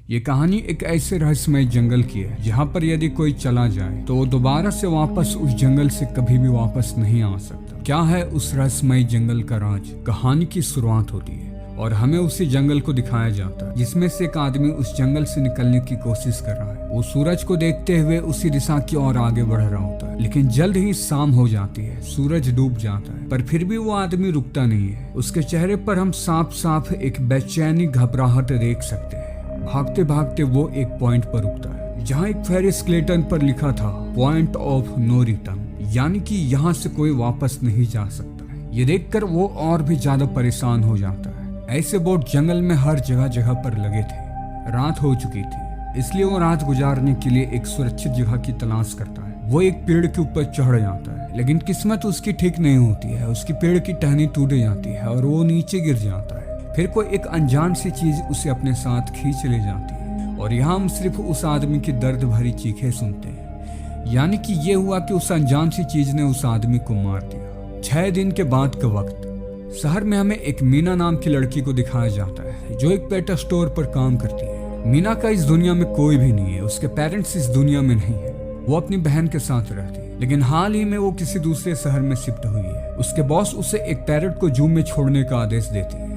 ये कहानी एक ऐसे रहस्यमय जंगल की है जहाँ पर यदि कोई चला जाए तो वो दोबारा से वापस उस जंगल से कभी भी वापस नहीं आ सकता। क्या है उस रहस्यमय जंगल का राज? कहानी की शुरुआत होती है और हमें उसी जंगल को दिखाया जाता है जिसमें से एक आदमी उस जंगल से निकलने की कोशिश कर रहा है। वो सूरज को देखते हुए उसी दिशा की ओर आगे बढ़ रहा होता है, लेकिन जल्द ही शाम हो जाती है, सूरज डूब जाता है, पर फिर भी वो आदमी रुकता नहीं है। उसके चेहरे पर हम साफ साफ एक बेचैनी घबराहट देख सकते हैं। भागते भागते वो एक पॉइंट पर रुकता है जहाँ एक फेरी स्केलेटन पर लिखा था पॉइंट ऑफ नो रिटर्न, यानी कि यहाँ से कोई वापस नहीं जा सकता है। ये देखकर वो और भी ज्यादा परेशान हो जाता है। ऐसे बोर्ड जंगल में हर जगह जगह पर लगे थे। रात हो चुकी थी, इसलिए वो रात गुजारने के लिए एक सुरक्षित जगह की तलाश करता है। वो एक पेड़ के ऊपर चढ़ जाता है, लेकिन किस्मत उसकी ठीक नहीं होती है। उसकी पेड़ की टहनी टूट जाती है और वो नीचे गिर जाता है। फिर कोई एक अनजान सी चीज उसे अपने साथ खींच ले जाती है और यहाँ हम सिर्फ उस आदमी की दर्द भरी चीखें सुनते हैं। यानी कि ये हुआ कि उस अनजान सी चीज ने उस आदमी को मार दिया। 6 दिन के बाद का वक्त, शहर में हमें एक मीना नाम की लड़की को दिखाया जाता है जो एक पेट स्टोर पर काम करती है। मीना का इस दुनिया में कोई भी नहीं है, उसके पेरेंट्स इस दुनिया में नहीं है। वो अपनी बहन के साथ रहती है, लेकिन हाल ही में वो किसी दूसरे शहर में शिफ्ट हुई है। उसके बॉस उसे एक पैरट को जू में छोड़ने का आदेश देते हैं।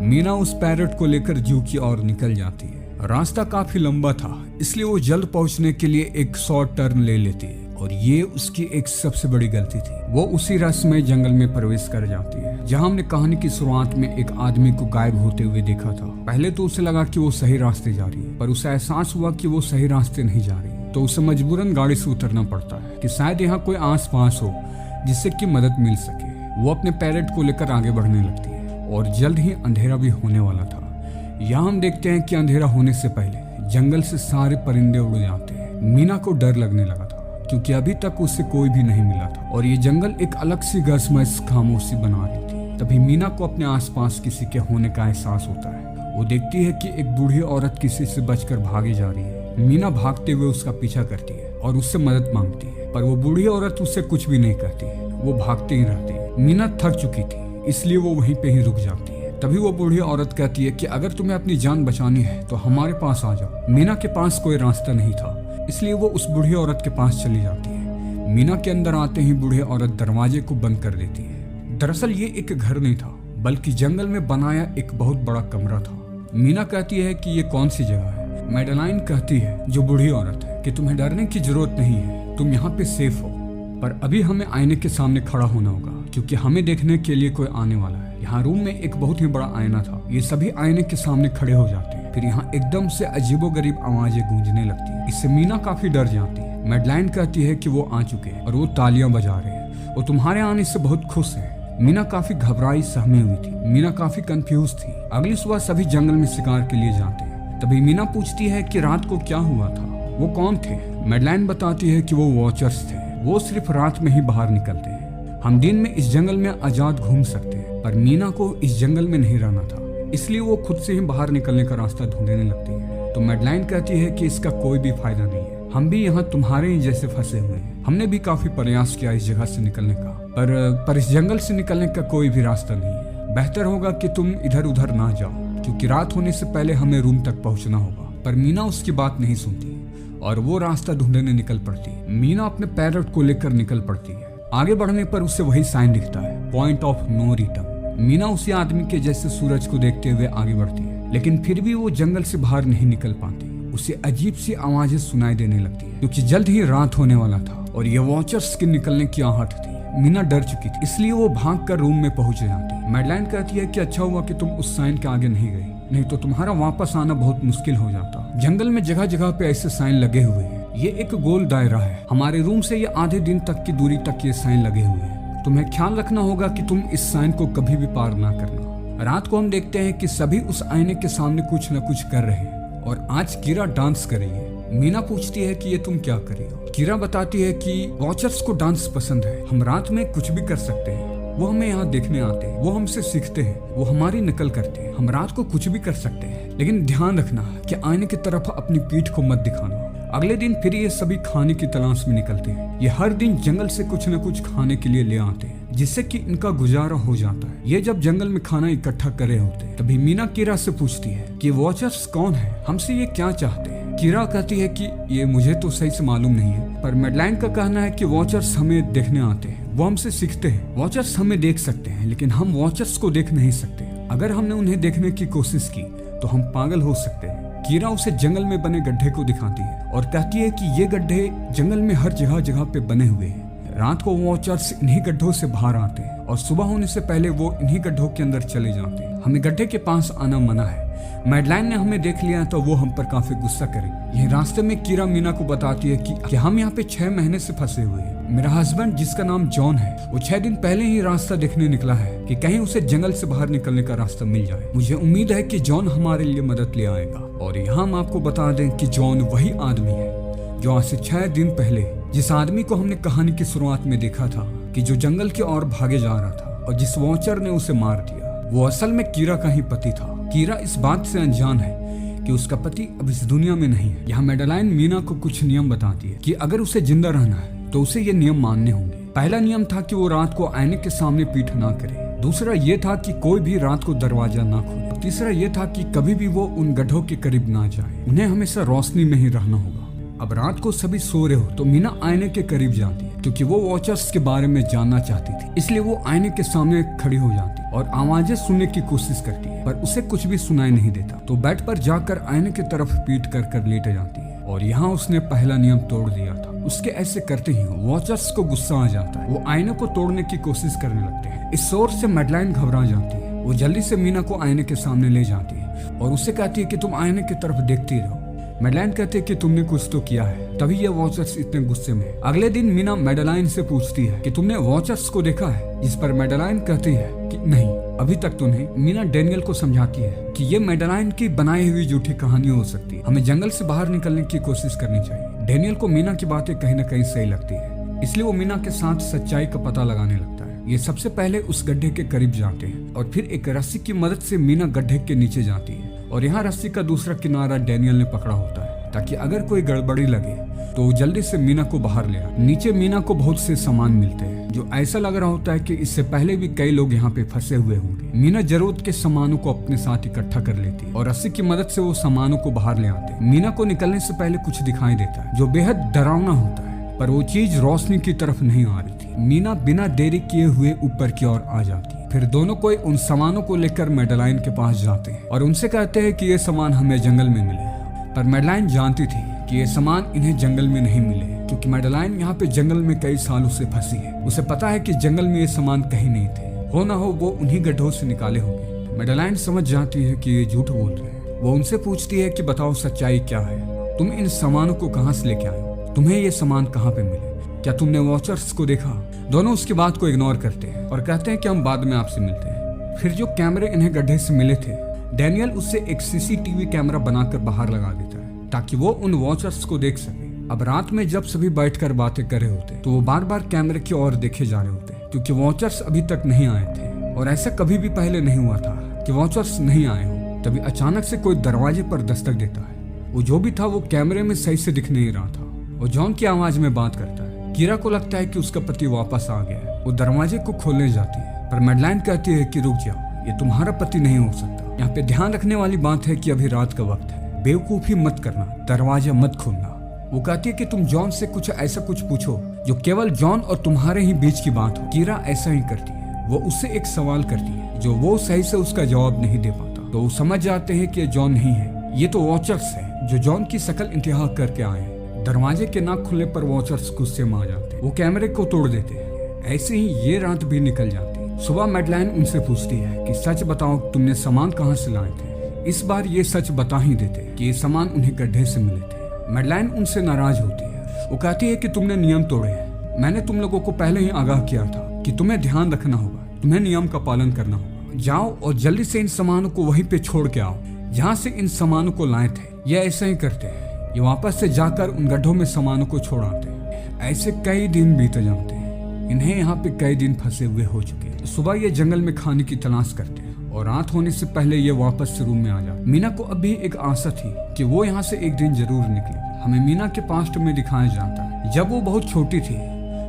मीना उस पैरट को लेकर जू की ओर निकल जाती है। रास्ता काफी लंबा था, इसलिए वो जल्द पहुंचने के लिए एक शॉर्ट टर्न ले लेती है और ये उसकी एक सबसे बड़ी गलती थी। वो उसी रहस्यमय जंगल में प्रवेश कर जाती है जहां हमने कहानी की शुरुआत में एक आदमी को गायब होते हुए देखा था। पहले तो उसे लगा कि वो सही रास्ते जा रही है, पर उसे एहसास हुआ कि वो सही रास्ते नहीं जा रही, तो उसे मजबूरन गाड़ी से उतरना पड़ता है कि शायद यहाँ कोई आस पास हो जिससे कि मदद मिल सके। वो अपने पैरट को लेकर आगे बढ़ने लगती है और जल्द ही अंधेरा भी होने वाला था। यहाँ हम देखते हैं कि अंधेरा होने से पहले जंगल से सारे परिंदे उड़ जाते हैं। मीना को डर लगने लगा था क्योंकि अभी तक उससे कोई भी नहीं मिला था और ये जंगल एक अलग सी रहस्यमय खामोशी बना रही थी। तभी मीना को अपने आसपास किसी के होने का एहसास होता है। वो देखती है कि एक बूढ़ी औरत किसी से बचकर भागी जा रही है। मीना भागते हुए उसका पीछा करती है और उससे मदद मांगती है, पर वो बूढ़ी औरत उससे कुछ भी नहीं कहती है। वो भागते ही रहती है। मीना थक चुकी थी, इसलिए वो वहीं पे ही रुक जाती है। तभी वो बूढ़ी औरत कहती है कि अगर तुम्हें अपनी जान बचानी है तो हमारे पास आ जाओ। मीना के पास कोई रास्ता नहीं था, इसलिए वो उस बूढ़ी औरत के पास चली जाती है। मीना के अंदर आते ही बूढ़ी औरत दरवाजे को बंद कर देती है। दरअसल ये एक घर नहीं था, बल्कि जंगल में बनाया एक बहुत बड़ा कमरा था। मीना कहती है कि ये कौन सी जगह है? मैडेलाइन कहती है, जो बूढ़ी औरत है, कि तुम्हें डरने की जरूरत नहीं है, तुम यहाँ पे सेफ हो, पर अभी हमें आईने के सामने खड़ा होना होगा क्योंकि हमें देखने के लिए कोई आने वाला है। यहाँ रूम में एक बहुत ही बड़ा आईना था। ये सभी आईने के सामने खड़े हो जाते हैं। फिर यहाँ एकदम से अजीबोगरीब आवाजें गूंजने लगती है। इससे मीना काफी डर जाती है। मैडलाइन कहती है कि वो आ चुके हैं और वो तालियां बजा रहे हैं। वो तुम्हारे आने से बहुत खुश है। मीना काफी घबराई सहमी हुई थी। मीना काफी कंफ्यूज थी। अगली सुबह सभी जंगल में शिकार के लिए जाते हैं। तभी मीना पूछती है कि रात को क्या हुआ था, वो कौन थे? मैडलाइन बताती है कि वो वॉचर्स थे, वो सिर्फ रात में ही बाहर निकलते हैं। हम दिन में इस जंगल में आजाद घूम सकते हैं, पर मीना को इस जंगल में नहीं रहना था, इसलिए वो खुद से ही बाहर निकलने का रास्ता ढूंढने लगती है। तो मैडलाइन कहती है कि इसका कोई भी फायदा नहीं है, हम भी यहाँ तुम्हारे ही जैसे फंसे हुए हैं। हमने भी काफी प्रयास किया इस जगह से निकलने का, पर इस जंगल से निकलने का कोई भी रास्ता नहीं है। बेहतर होगा कि तुम इधर उधर ना जाओ, क्योंकि रात होने से पहले हमें रूम तक पहुँचना होगा। पर मीना उसकी बात नहीं सुनती और वो रास्ता ढूंढने निकल पड़ती है। मीना अपने पैरट को लेकर निकल पड़ती है। आगे बढ़ने पर उसे वही साइन दिखता है, point of no return. Meena उसी आदमी के जैसे सूरज को देखते हुए आगे बढ़ती है, लेकिन फिर भी वो जंगल से बाहर नहीं निकल पाती। उसे अजीब सी आवाजें सुनाई देने लगती है क्योंकि जल्द ही रात होने वाला था और ये वॉचर्स के निकलने की आहट थी। मीना डर चुकी थी, इसलिए वो भागकर रूम में पहुंच जाती है। मैडलाइन कहती है कि अच्छा हुआ कि तुम उस साइन के आगे नहीं गई, नहीं तो तुम्हारा वापस आना बहुत मुश्किल हो जाता। जंगल में जगह जगह पे ऐसे साइन लगे हुए हैं। ये एक गोल दायरा है। हमारे रूम से ये आधे दिन तक की दूरी तक ये साइन लगे हुए हैं। तुम्हें ख्याल रखना होगा कि तुम इस साइन को कभी भी पार ना करना। रात को हम देखते हैं कि सभी उस आईने के सामने कुछ न कुछ कर रहे हैं और आज कीरा डांस कर रही है। मीना पूछती है कि ये तुम क्या कर रही हो? कीरा बताती है कि वॉचर्स को डांस पसंद है, हम रात में कुछ भी कर सकते हैं। वो हमें यहाँ देखने आते हैं, वो हमसे सीखते हैं, वो हमारी नकल करते हैं। हम रात को कुछ भी कर सकते हैं, लेकिन ध्यान रखना कि आईने की तरफ अपनी पीठ को मत दिखाना। अगले दिन फिर ये सभी खाने की तलाश में निकलते हैं। ये हर दिन जंगल से कुछ न कुछ खाने के लिए ले आते हैं। जिससे कि इनका गुजारा हो जाता है। ये जब जंगल में खाना इकट्ठा करे होते हैं, तभी मीना कीरा से पूछती है कि वॉचर्स कौन है, हमसे ये क्या चाहते हैं। कीरा कहती है कि ये मुझे तो सही से मालूम नहीं है, पर मैडलाइन का कहना है कि वॉचर्स हमें देखने आते हैं, वो हमसे सीखते हैं। वॉचर्स हमें देख सकते हैं, लेकिन हम वॉचर्स को देख नहीं सकते। अगर हमने उन्हें देखने की कोशिश की तो हम पागल हो सकते हैं। कीरा उसे जंगल में बने गड्ढे को दिखाती है और कहती है कि ये गड्ढे जंगल में हर जगह जगह पे बने हुए हैं। रात को वॉचर्स इन्हीं गड्ढों से बाहर आते हैं और सुबह होने से पहले वो इन्हीं गड्ढों के अंदर चले जाते हैं। हमें गड्ढे के पास आना मना है। मैडलाइन ने हमें देख लिया तो वो हम पर काफी गुस्सा करेगी। ये रास्ते में कीरा मीना को बताती है कि हम यहाँ पे 6 महीने से फंसे हुए हैं। मेरा हस्बैंड जिसका नाम जॉन है, वो 6 दिन पहले ही रास्ता देखने निकला है कि कहीं उसे जंगल से बाहर निकलने का रास्ता मिल जाए। मुझे उम्मीद है कि जॉन हमारे लिए मदद ले आएगा। और यहाँ हम आपको बता दें कि जॉन वही आदमी है जो आज से 6 दिन पहले जिस आदमी को हमने कहानी की शुरुआत में देखा था कि जो जंगल की ओर भागे जा रहा था और जिस वॉचर ने उसे मार दिया, वो असल में कीरा का ही पति था। कीरा इस बात से अनजान है कि उसका पति अब इस दुनिया में नहीं है। यहाँ मैडलाइन मीना को कुछ नियम बताती है कि अगर उसे जिंदा रहना है तो उसे ये नियम मानने होंगे। पहला नियम था कि वो रात को आईने के सामने पीठ ना करे। दूसरा ये था कि कोई भी रात को दरवाजा ना खोले। तीसरा ये था कि कभी भी वो उन गड्ढों के करीब ना जाए। उन्हें हमेशा रोशनी में ही रहना होगा। अब रात को सभी सो रहे हो तो मीना आईने के करीब जाती है क्योंकि वो वॉचर्स के बारे में जानना चाहती थी। इसलिए वो आईने के सामने खड़ी हो जाती और आवाजें सुनने की कोशिश करती है, पर उसे कुछ भी सुनाई नहीं देता। तो बेड पर जाकर आईने की तरफ पीट कर लेट जाती है। और यहाँ उसने पहला नियम तोड़ दिया था। उसके ऐसे करते ही वॉचर्स को गुस्सा आ जाता है। वो आईने को तोड़ने की कोशिश करने लगते हैं। इस शोर से मैडलाइन घबरा जाती है। वो जल्दी से मीना को आईने के सामने ले जाती है और उससे कहती है कि तुम आईने की तरफ देखती रहो। मैडलाइन कहती है कि तुमने कुछ तो किया है, तभी ये वॉचर्स इतने गुस्से में है। अगले दिन मीना मैडलाइन से पूछती है कि तुमने वॉचर्स को देखा है, जिस पर मैडलाइन कहती है कि नहीं, अभी तक तो नहीं। मीना डैनियल को समझाती है कि ये मैडलाइन की बनाई हुई झूठी कहानी हो सकती है, हमें जंगल से बाहर निकलने की कोशिश करनी चाहिए। डैनियल को मीना की बातें कहीं न कहीं सही लगती है, इसलिए वो मीना के साथ सच्चाई का पता लगाने लगता है। ये सबसे पहले उस गड्ढे के करीब जाते हैं और फिर एक रस्सी की मदद से मीना गड्ढे के नीचे जाती है और यहाँ रस्सी का दूसरा किनारा डैनियल ने पकड़ा होता है ताकि अगर कोई गड़बड़ी लगे तो वो जल्दी से मीना को बाहर ले आए। नीचे मीना को बहुत से सामान मिलते हैं जो ऐसा लग रहा होता है कि इससे पहले भी कई लोग यहाँ पे फंसे हुए होंगे। मीना जरूरत के सामानों को अपने साथ इकट्ठा कर लेती है और रस्सी की मदद से वो सामानों को बाहर ले आते हैं। मीना को निकलने से पहले कुछ दिखाई देता है जो बेहद डरावना होता है, पर वो चीज रोशनी की तरफ नहीं आ रही थी। मीना बिना देरी किए हुए ऊपर की ओर आ जाती है। फिर दोनों कोई उन सामानों को लेकर मैडलाइन के पास जाते हैं और उनसे कहते हैं कि ये सामान हमें जंगल में मिले। पर मैडलाइन जानती थी कि ये सामान इन्हें जंगल में नहीं मिले, क्योंकि मैडलाइन यहाँ पे जंगल में कई सालों से फंसी है। उसे पता है कि जंगल में ये सामान कहीं नहीं थे, हो ना हो वो उन्हीं गड्ढों से निकाले होंगे। मैडलाइन समझ जाती है कि ये झूठ बोल रहे हैं। वो उनसे पूछती है कि बताओ सच्चाई क्या है, तुम इन सामानों को कहाँ से लेके आए हो, तुम्हें ये सामान कहाँ पे मिले, क्या तुमने वॉचर्स को देखा। दोनों उसकी बात को इग्नोर करते हैं और कहते हैं कि हम बाद में आपसे मिलते हैं। फिर जो कैमरे इन्हें गड्ढे से मिले थे, डैनियल उससे एक सीसीटीवी कैमरा बनाकर बाहर लगा देता है ताकि वो उन वॉचर्स को देख सके। अब रात में जब सभी बैठकर बातें कर रहे होते तो वो बार बार कैमरे की ओर देखे जा रहे होते क्योंकि वॉचर्स अभी तक नहीं आए थे और ऐसा कभी भी पहले नहीं हुआ था कि वॉचर्स नहीं आए हो। तभी अचानक से कोई दरवाजे पर दस्तक देता है। वो जो भी था वो कैमरे में सही से दिख नहीं रहा था। वो जॉन की आवाज में बात करता है। कीरा को लगता है कि उसका पति वापस आ गया है। वो दरवाजे को खोलने जाती है पर मैडलाइन कहती है कि रुक जाओ, ये तुम्हारा पति नहीं हो सकता। यहाँ पे ध्यान रखने वाली बात है कि अभी रात का वक्त है, बेवकूफी मत करना, दरवाजा मत खोलना। वो कहती है कि तुम जॉन से कुछ ऐसा कुछ पूछो जो केवल जॉन और तुम्हारे ही बीच की बात हो। कीरा ऐसा ही करती है। वो उससे एक सवाल करती है जो वो सही से उसका जवाब नहीं दे पाता, तो वो समझ जाते हैं कि ये जॉन नहीं है, ये तो वॉचर्स है जो जॉन की शक्ल इंतहा करके आए हैं। दरवाजे के ना खुलने पर वॉचर्स गुस्से में आ जाते हैं। वो कैमरे को तोड़ देते हैं। ऐसे ही ये रात भी निकल जाती है। सुबह मैडलाइन उनसे पूछती है कि सच बताओ, तुमने सामान कहाँ से लाए थे। इस बार ये सच बता ही देते कि ये सामान उन्हें गड्ढे से मिले थे। मैडलाइन उनसे नाराज होती है। वो कहती है कि तुमने नियम तोड़े हैं। मैंने तुम लोगों को पहले ही आगाह किया था कि तुम्हें ध्यान रखना होगा, तुम्हें नियम का पालन करना होगा। जाओ और जल्दी से इन सामानों को वहीं पे छोड़ के आओ जहाँ से इन सामानों को लाए थे। ये ऐसा ही करते हैं। ये वापस से जाकर उन गड्ढों में सामानों को छोड़ाते हैं। ऐसे कई दिन बीत जाते हैं। इन्हें यहाँ पे कई दिन फंसे हुए हो चुके हैं। सुबह ये जंगल में खाने की तलाश करते हैं और रात होने से पहले ये वापस से रूम में आ जाते। मीना को अभी एक आशा थी कि वो यहाँ से एक दिन जरूर निकले। हमें मीना के पास्ट में दिखाया जाता है। जब वो बहुत छोटी थी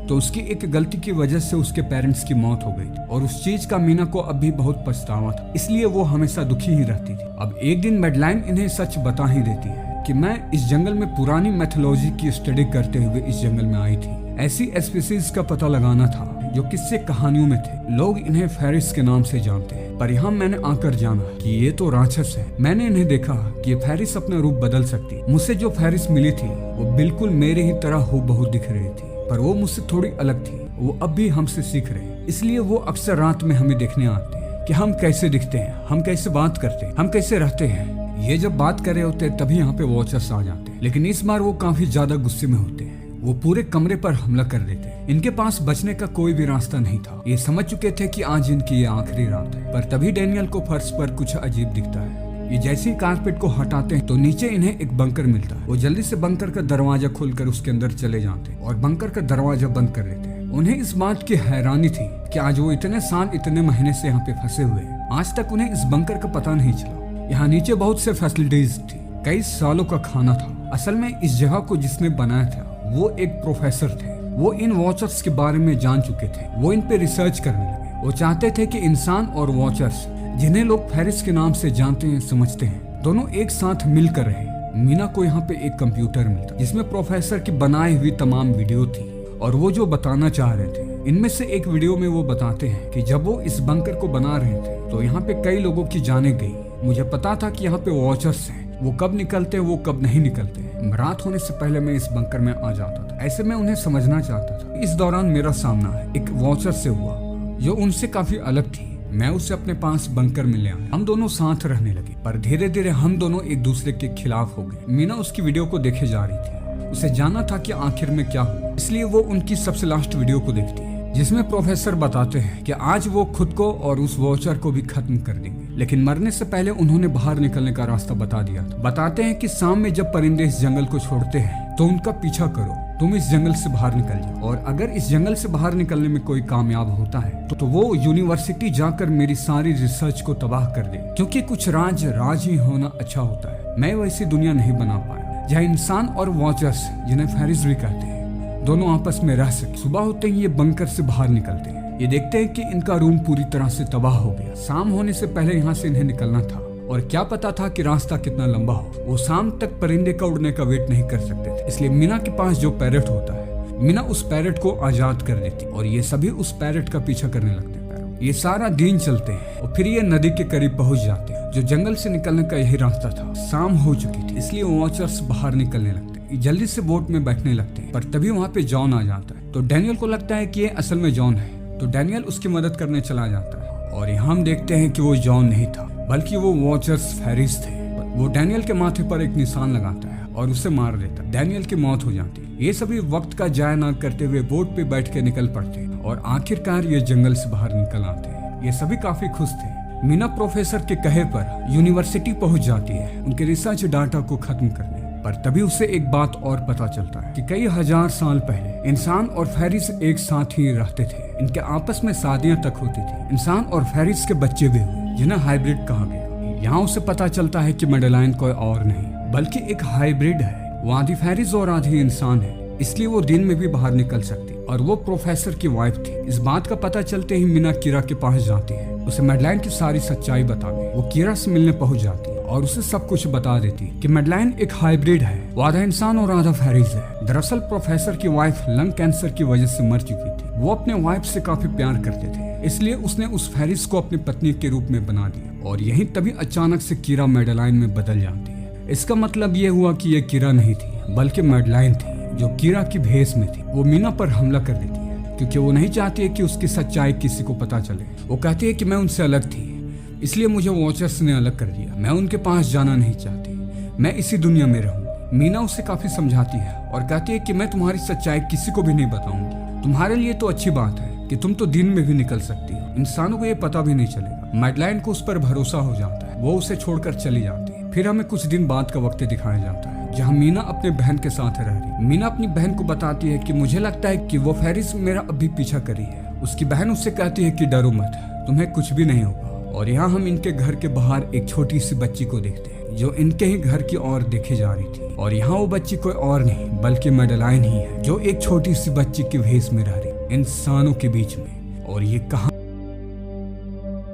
तो उसकी एक गलती की वजह से उसके पेरेंट्स की मौत हो गई थी और उस चीज का मीना को अब भी बहुत पछतावा था, इसलिए वो हमेशा दुखी ही रहती थी। अब एक दिन मैडलाइन इन्हें सच बता ही देती है कि मैं इस जंगल में पुरानी मैथोलॉजी की स्टडी करते हुए इस जंगल में आई थी। ऐसी स्पीसीज का पता लगाना था जो किस्से कहानियों में थे। लोग इन्हें फेरिस के नाम से जानते हैं, पर यहाँ मैंने आकर जाना कि ये तो राक्षस है। मैंने इन्हें देखा कि ये फेरिस अपना रूप बदल सकती। मुझसे जो फेरिस मिली थी वो बिल्कुल मेरे ही तरह हूबहू दिख रही थी, पर वो मुझसे थोड़ी अलग थी। वो अब भी हमसे सीख रहे, इसलिए वो अक्सर रात में हमें देखने आते हैं कि हम कैसे दिखते हैं, हम कैसे बात करते हैं, हम कैसे रहते हैं। ये जब बात कर रहे होते हैं तभी यहाँ पे वॉचर्स आ जाते हैं, लेकिन इस बार वो काफी ज्यादा गुस्से में होते हैं। वो पूरे कमरे पर हमला कर देते हैं। इनके पास बचने का कोई भी रास्ता नहीं था। ये समझ चुके थे कि आज इनकी ये आखिरी रात है, पर तभी डैनियल को फर्श पर कुछ अजीब दिखता है। ये जैसे ही कारपेट को हटाते हैं तो नीचे इन्हें एक बंकर मिलता है। वो जल्दी से बंकर का दरवाजा खोलकर उसके अंदर चले जाते हैं और बंकर का दरवाजा बंद कर देते हैं। उन्हें इस बात की हैरानी थी कि आज वो इतने साल इतने महीने से यहाँ पे फंसे हुए हैं, आज तक उन्हें इस बंकर का पता नहीं चला। यहाँ नीचे बहुत से फैसिलिटीज थी, कई सालों का खाना था। असल में इस जगह को जिसने बनाया था वो एक प्रोफेसर थे। वो इन वॉचर्स के बारे में जान चुके थे। वो इन पे रिसर्च करने लगे। वो चाहते थे कि इंसान और वॉचर्स, जिन्हें लोग फेरिस के नाम से जानते हैं समझते हैं, दोनों एक साथ मिलकर रहे। मीना को यहाँ पे एक कंप्यूटर मिलता जिसमें प्रोफेसर की बनाई हुई तमाम वीडियो थी और वो जो बताना चाह रहे थे। इनमें से एक वीडियो में वो बताते हैं कि जब वो इस बंकर को बना रहे थे तो यहाँ पे कई लोगों की जानें गई। मुझे पता था कि यहाँ पे वॉचर्स हैं, वो कब निकलते हैं वो कब नहीं निकलते हैं। रात होने से पहले मैं इस बंकर में आ जाता था। ऐसे मैं उन्हें समझना चाहता था। इस दौरान मेरा सामना एक वॉचर से हुआ जो उनसे काफी अलग थी। मैं उसे अपने पास बंकर में ले आया। हम दोनों साथ रहने लगे, पर धीरे धीरे हम दोनों एक दूसरे के खिलाफ हो गए। मीना उसकी वीडियो को देखे जा रही थी। उसे जानना था कि आखिर में क्या हुआ, इसलिए वो उनकी सबसे लास्ट वीडियो को देखती है जिसमें प्रोफेसर बताते हैं कि आज वो खुद को और उस वॉचर को भी खत्म कर देंगे, लेकिन मरने से पहले उन्होंने बाहर निकलने का रास्ता बता दिया था। बताते हैं कि शाम में जब परिंदे इस जंगल को छोड़ते हैं तो उनका पीछा करो, तुम इस जंगल से बाहर निकल जाओ, और अगर इस जंगल से बाहर निकलने में कोई कामयाब होता है तो वो यूनिवर्सिटी जाकर मेरी सारी रिसर्च को तबाह कर दे, क्योंकि कुछ राज ही होना अच्छा होता है। मैं वैसी दुनिया नहीं बना पाया जहाँ इंसान और वॉचर्स, जिन्हें फेरिस भी कहते हैं, दोनों आपस में रह सके। सुबह होते ही ये बंकर से बाहर निकलते हैं। ये देखते हैं कि इनका रूम पूरी तरह से तबाह हो गया। शाम होने से पहले यहाँ से इन्हें निकलना था, और क्या पता था कि रास्ता कितना लंबा हो। वो शाम तक परिंदे का उड़ने का वेट नहीं कर सकते थे, इसलिए मीना के पास जो पैरेट होता है, मीना उस पैरेट को आजाद कर देती और ये सभी उस पैरेट का पीछा करने लगते हैं। ये सारा दिन चलते हैं और फिर ये नदी के करीब पहुंच जाते हैं, जो जंगल से निकलने का यही रास्ता था। शाम हो चुकी थी, इसलिए वॉचर्स बाहर निकलने लगते, जल्दी से बोट में बैठने लगते हैं। पर तभी वहाँ पे जॉन आ जाता है, तो डैनियल को लगता है कि ये असल में जॉन है, तो डैनियल उसकी मदद करने चला जाता है। और यहाँ हम देखते हैं कि वो जॉन नहीं था, बल्कि वो वॉचर्स फेरिस थे। वो डैनियल के माथे पर एक निशान लगाता है और उसे मार देता है। डैनियल की मौत हो जाती है। ये सभी वक्त का जाया न करते हुए बोट पे बैठ के निकल पड़ते हैं और आखिरकार ये जंगल से बाहर निकल आते हैं। ये सभी काफी खुश थे। मीना प्रोफेसर के कहे पर यूनिवर्सिटी पहुंच जाती है उनके रिसर्च डाटा को खत्म करने, पर तभी उसे एक बात और पता चलता है कि कई हजार साल पहले इंसान और फेरिस एक साथ ही रहते थे। इनके आपस में शादियां तक होती थी। इंसान और फेरिस के बच्चे भी हुए, जिन्हें हाइब्रिड कहा गया। यहाँ उसे पता चलता है कि मैडलाइन कोई और नहीं बल्कि एक हाइब्रिड है। वो आधी फेरिस और आधी इंसान है, इसलिए वो दिन में भी बाहर निकल सकती, और वो प्रोफेसर की वाइफ थी। इस बात का पता चलते ही मीना कीरा के पास जाती है, उसे मैडलाइन की सारी सच्चाई बताने। वो कीरा से मिलने पहुंच जाती है और उसे सब कुछ बता देती कि मैडलाइन एक हाइब्रिड है, वो आधा इंसान और आधा फेरिस है। दरअसल प्रोफेसर की वाइफ लंग कैंसर की वजह से मर चुकी थी। वो अपने वाइफ से काफी प्यार करते थे, इसलिए उसने उस फेरिस को अपनी पत्नी के रूप में बना दिया। और यही तभी अचानक से कीरा मैडलाइन में बदल जाती है। इसका मतलब ये हुआ कि ये कीरा नहीं थी बल्कि मैडलाइन थी, जो कीरा की भेष में थी। वो मीना पर हमला कर देती है क्योंकि वो नहीं चाहती है कि उसकी सच्चाई किसी को पता चले। वो कहती है कि मैं उनसे अलग थी, इसलिए मुझे वॉचर्स ने अलग कर दिया। मैं उनके पास जाना नहीं चाहती, मैं इसी दुनिया में रहूंगी। मीना उसे काफी समझाती है और कहती है कि मैं तुम्हारी सच्चाई किसी को भी नहीं बताऊंगी। तुम्हारे लिए तो अच्छी बात है कि तुम तो दिन में भी निकल सकती हो, इंसानों को ये पता भी नहीं चलेगा। मैडलाइन को उस पर भरोसा हो जाता है, वो उसे छोड़कर चली जाती है। फिर हमें कुछ दिन बाद का वक्त दिखाया जाता है जहाँ मीना अपने बहन के साथ रह रही। मीना अपनी बहन को बताती है कि मुझे लगता है कि वो फेरिस मेरा अभी पीछा कर रही है। उसकी बहन उससे कहती है कि डरो मत, तुम्हें कुछ भी नहीं होगा। और यहाँ हम इनके घर के बाहर एक छोटी सी बच्ची को देखते हैं जो इनके ही घर की ओर देखे जा रही थी। और यहाँ वो बच्ची कोई और नहीं बल्कि मैडेलाइन ही है, जो एक छोटी सी बच्ची के भेष में रह रही इंसानों के बीच में। और ये कहानी